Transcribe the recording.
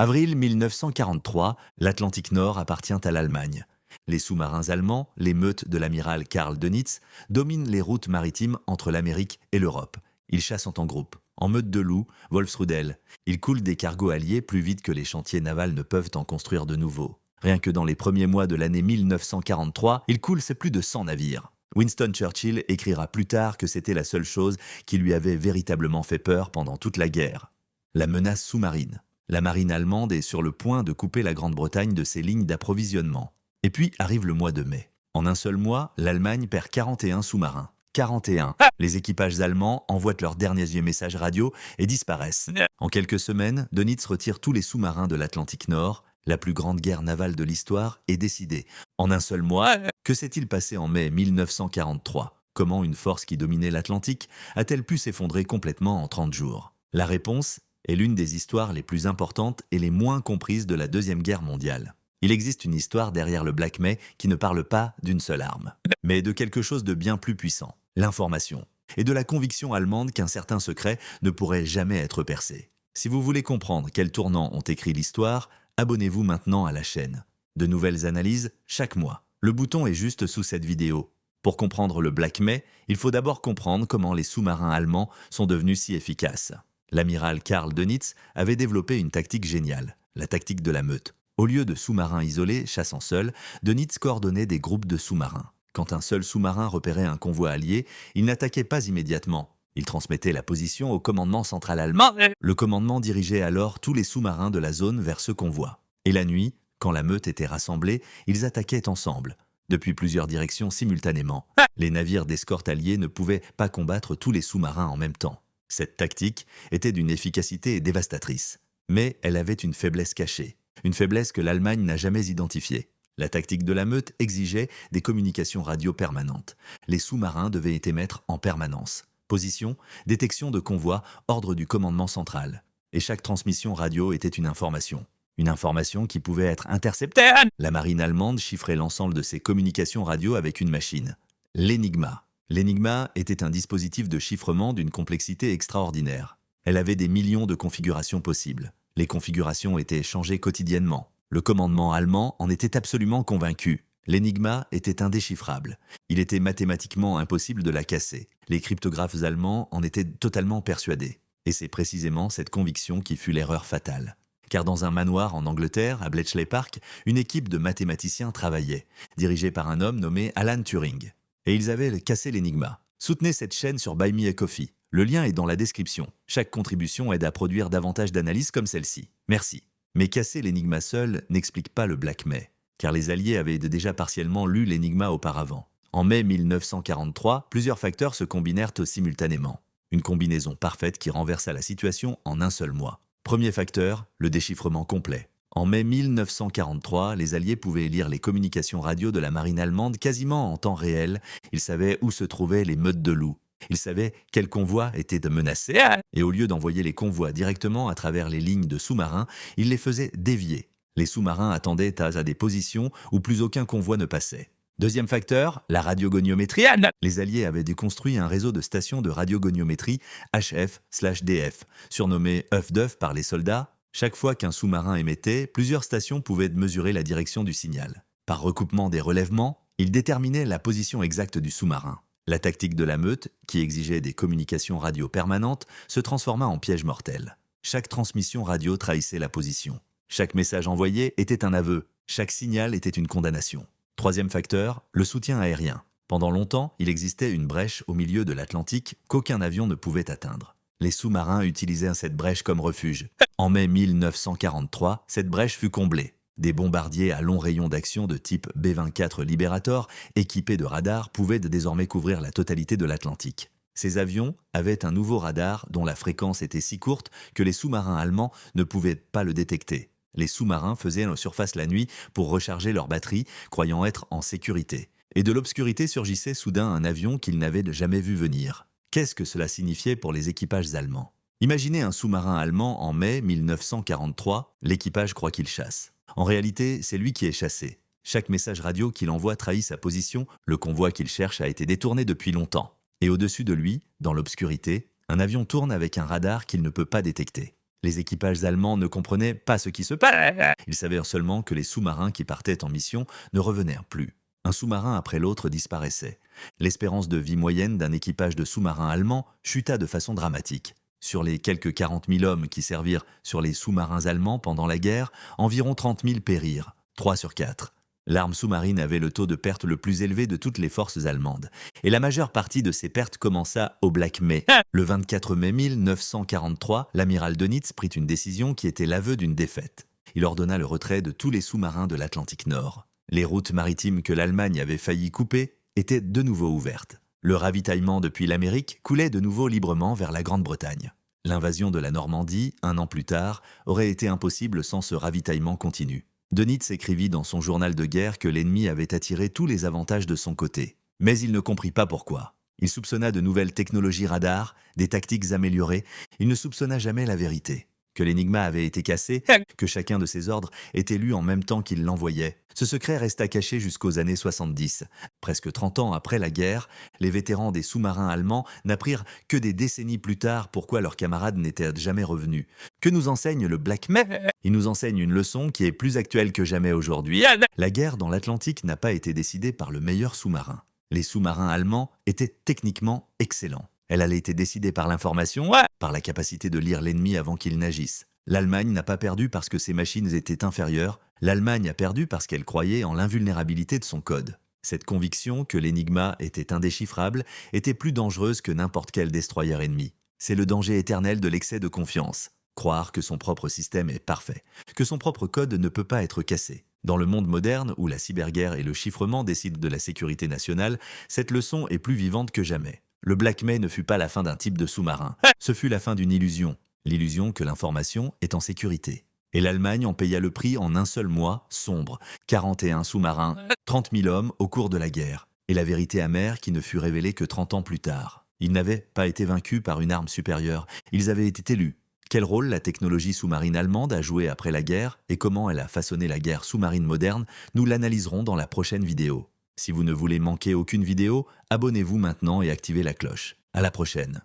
Avril 1943, l'Atlantique Nord appartient à l'Allemagne. Les sous-marins allemands, les meutes de l'amiral Karl Dönitz, dominent les routes maritimes entre l'Amérique et l'Europe. Ils chassent en groupe, en meute de loups, Wolfsrudel. Ils coulent des cargos alliés plus vite que les chantiers navals ne peuvent en construire de nouveaux. Rien que dans les premiers mois de l'année 1943, ils coulent plus de 100 navires. Winston Churchill écrira plus tard que c'était la seule chose qui lui avait véritablement fait peur pendant toute la guerre. La menace sous-marine. La marine allemande est sur le point de couper la Grande-Bretagne de ses lignes d'approvisionnement. Et puis arrive le mois de mai. En un seul mois, l'Allemagne perd 41 sous-marins. 41. Les équipages allemands envoient leurs derniers messages radio et disparaissent. En quelques semaines, Dönitz retire tous les sous-marins de l'Atlantique Nord. La plus grande guerre navale de l'histoire est décidée. En un seul mois, que s'est-il passé en mai 1943 ? Comment une force qui dominait l'Atlantique a-t-elle pu s'effondrer complètement en 30 jours ? La réponse est l'une des histoires les plus importantes et les moins comprises de la Deuxième Guerre mondiale. Il existe une histoire derrière le Black May qui ne parle pas d'une seule arme, mais de quelque chose de bien plus puissant, l'information, et de la conviction allemande qu'un certain secret ne pourrait jamais être percé. Si vous voulez comprendre quels tournants ont écrit l'histoire, abonnez-vous maintenant à la chaîne. De nouvelles analyses chaque mois. Le bouton est juste sous cette vidéo. Pour comprendre le Black May, il faut d'abord comprendre comment les sous-marins allemands sont devenus si efficaces. L'amiral Karl Dönitz avait développé une tactique géniale, la tactique de la meute. Au lieu de sous-marins isolés, chassant seuls, Dönitz coordonnait des groupes de sous-marins. Quand un seul sous-marin repérait un convoi allié, il n'attaquait pas immédiatement. Il transmettait la position au commandement central allemand. Le commandement dirigeait alors tous les sous-marins de la zone vers ce convoi. Et la nuit, quand la meute était rassemblée, ils attaquaient ensemble, depuis plusieurs directions simultanément. Les navires d'escorte alliés ne pouvaient pas combattre tous les sous-marins en même temps. Cette tactique était d'une efficacité dévastatrice. Mais elle avait une faiblesse cachée. Une faiblesse que l'Allemagne n'a jamais identifiée. La tactique de la meute exigeait des communications radio permanentes. Les sous-marins devaient émettre en permanence. Position, détection de convoi, ordre du commandement central. Et chaque transmission radio était une information. Une information qui pouvait être interceptée. La marine allemande chiffrait l'ensemble de ses communications radio avec une machine. L'Enigma. L'Enigma était un dispositif de chiffrement d'une complexité extraordinaire. Elle avait des millions de configurations possibles. Les configurations étaient changées quotidiennement. Le commandement allemand en était absolument convaincu. L'Enigma était indéchiffrable. Il était mathématiquement impossible de la casser. Les cryptographes allemands en étaient totalement persuadés. Et c'est précisément cette conviction qui fut l'erreur fatale. Car dans un manoir en Angleterre, à Bletchley Park, une équipe de mathématiciens travaillait, dirigée par un homme nommé Alan Turing. Et ils avaient cassé l'Enigma. Soutenez cette chaîne sur Buy Me a Coffee. Le lien est dans la description. Chaque contribution aide à produire davantage d'analyses comme celle-ci. Merci. Mais casser l'Enigma seul n'explique pas le Black May, car les Alliés avaient déjà partiellement lu l'Enigma auparavant. En mai 1943, plusieurs facteurs se combinèrent simultanément. Une combinaison parfaite qui renversa la situation en un seul mois. Premier facteur, le déchiffrement complet. En mai 1943, les Alliés pouvaient lire les communications radio de la marine allemande quasiment en temps réel. Ils savaient où se trouvaient les meutes de loups. Ils savaient quels convois étaient menacés. Et au lieu d'envoyer les convois directement à travers les lignes de sous-marins, ils les faisaient dévier. Les sous-marins attendaient à des positions où plus aucun convoi ne passait. Deuxième facteur, la radiogoniométrie. Les Alliés avaient déconstruit un réseau de stations de radiogoniométrie HF/DF, surnommé œuf d'œuf par les soldats. Chaque fois qu'un sous-marin émettait, plusieurs stations pouvaient mesurer la direction du signal. Par recoupement des relèvements, ils déterminaient la position exacte du sous-marin. La tactique de la meute, qui exigeait des communications radio permanentes, se transforma en piège mortel. Chaque transmission radio trahissait la position. Chaque message envoyé était un aveu. Chaque signal était une condamnation. Troisième facteur, le soutien aérien. Pendant longtemps, il existait une brèche au milieu de l'Atlantique qu'aucun avion ne pouvait atteindre. Les sous-marins utilisaient cette brèche comme refuge. En mai 1943, cette brèche fut comblée. Des bombardiers à long rayon d'action de type B-24 Liberator, équipés de radars, pouvaient désormais couvrir la totalité de l'Atlantique. Ces avions avaient un nouveau radar dont la fréquence était si courte que les sous-marins allemands ne pouvaient pas le détecter. Les sous-marins faisaient surface la nuit pour recharger leurs batteries, croyant être en sécurité. Et de l'obscurité surgissait soudain un avion qu'ils n'avaient jamais vu venir. Qu'est-ce que cela signifiait pour les équipages allemands ? Imaginez un sous-marin allemand en mai 1943, l'équipage croit qu'il chasse. En réalité, c'est lui qui est chassé. Chaque message radio qu'il envoie trahit sa position, le convoi qu'il cherche a été détourné depuis longtemps. Et au-dessus de lui, dans l'obscurité, un avion tourne avec un radar qu'il ne peut pas détecter. Les équipages allemands ne comprenaient pas ce qui se passait. Ils savaient seulement que les sous-marins qui partaient en mission ne revenaient plus. Un sous-marin après l'autre disparaissait. L'espérance de vie moyenne d'un équipage de sous-marins allemands chuta de façon dramatique. Sur les quelques 40 000 hommes qui servirent sur les sous-marins allemands pendant la guerre, environ 30 000 périrent, 3 sur 4. L'arme sous-marine avait le taux de perte le plus élevé de toutes les forces allemandes. Et la majeure partie de ces pertes commença au Black Mai. Le 24 mai 1943, l'amiral Dönitz prit une décision qui était l'aveu d'une défaite. Il ordonna le retrait de tous les sous-marins de l'Atlantique Nord. Les routes maritimes que l'Allemagne avait failli couper étaient de nouveau ouvertes. Le ravitaillement depuis l'Amérique coulait de nouveau librement vers la Grande-Bretagne. L'invasion de la Normandie, un an plus tard, aurait été impossible sans ce ravitaillement continu. Dönitz écrivit dans son journal de guerre que l'ennemi avait attiré tous les avantages de son côté. Mais il ne comprit pas pourquoi. Il soupçonna de nouvelles technologies radar, des tactiques améliorées. Il ne soupçonna jamais la vérité. Que l'énigma avait été cassé, que chacun de ses ordres était lu en même temps qu'il l'envoyait. Ce secret resta caché jusqu'aux années 70. Presque 30 ans après la guerre, les vétérans des sous-marins allemands n'apprirent que des décennies plus tard pourquoi leurs camarades n'étaient jamais revenus. Que nous enseigne le Black Mai? Il nous enseigne une leçon qui est plus actuelle que jamais aujourd'hui. La guerre dans l'Atlantique n'a pas été décidée par le meilleur sous-marin. Les sous-marins allemands étaient techniquement excellents. Elle a été décidée par l'information, par la capacité de lire l'ennemi avant qu'il n'agisse. L'Allemagne n'a pas perdu parce que ses machines étaient inférieures. L'Allemagne a perdu parce qu'elle croyait en l'invulnérabilité de son code. Cette conviction que l'énigma était indéchiffrable était plus dangereuse que n'importe quel destroyer ennemi. C'est le danger éternel de l'excès de confiance. Croire que son propre système est parfait, que son propre code ne peut pas être cassé. Dans le monde moderne, où la cyberguerre et le chiffrement décident de la sécurité nationale, cette leçon est plus vivante que jamais. Le Black Mai ne fut pas la fin d'un type de sous-marin. Ce fut la fin d'une illusion. L'illusion que l'information est en sécurité. Et l'Allemagne en paya le prix en un seul mois sombre. 41 sous-marins, 30 000 hommes au cours de la guerre. Et la vérité amère qui ne fut révélée que 30 ans plus tard. Ils n'avaient pas été vaincus par une arme supérieure. Ils avaient été élus. Quel rôle la technologie sous-marine allemande a joué après la guerre et comment elle a façonné la guerre sous-marine moderne, nous l'analyserons dans la prochaine vidéo. Si vous ne voulez manquer aucune vidéo, abonnez-vous maintenant et activez la cloche. À la prochaine.